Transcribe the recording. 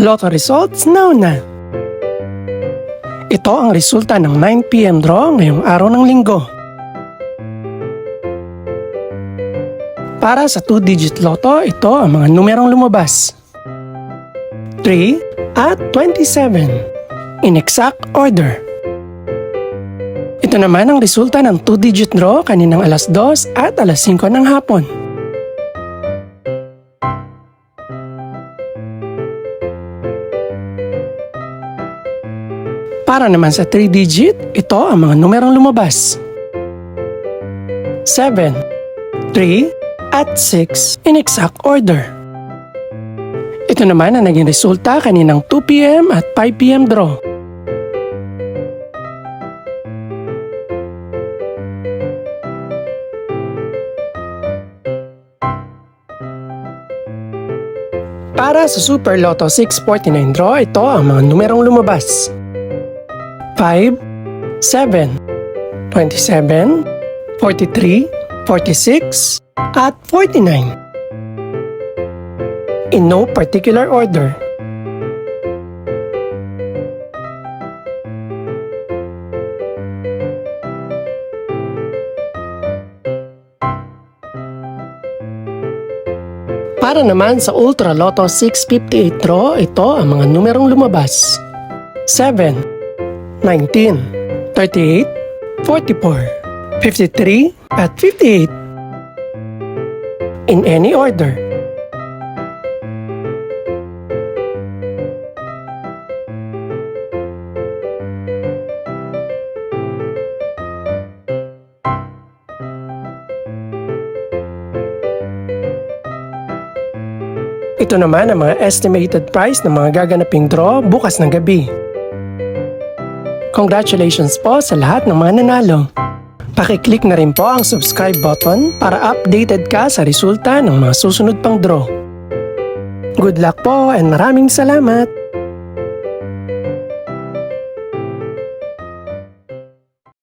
Lotto results now na. Ito ang resulta ng 9 PM draw ngayong araw ng linggo. Para sa 2-digit lotto, ito ang mga numerong lumabas. 3 at 27 in exact order. Ito naman ang resulta ng 2-digit draw kaninang alas 2 at alas 5 ng hapon. Para naman sa 3-digit, ito ang mga numerong lumabas. 7, 3, at 6 in exact order. Ito naman ang naging resulta kaninang 2 PM at 5 PM draw. Para sa Super Lotto 649 draw, ito ang mga numerong lumabas. 5, 7, 27, 43, 46, at 49. In no particular order. Para naman sa Ultra Lotto 658 draw, ito ang mga numerong lumabas. 7, 19, 38, 44, 53, at 58. In any order. Ito naman ang mga estimated price ng mga gaganaping draw bukas ng gabi. Congratulations po sa lahat ng mga nanalo. Pakiclick na rin po ang subscribe button para updated ka sa resulta ng mga susunod pang draw. Good luck po and maraming salamat!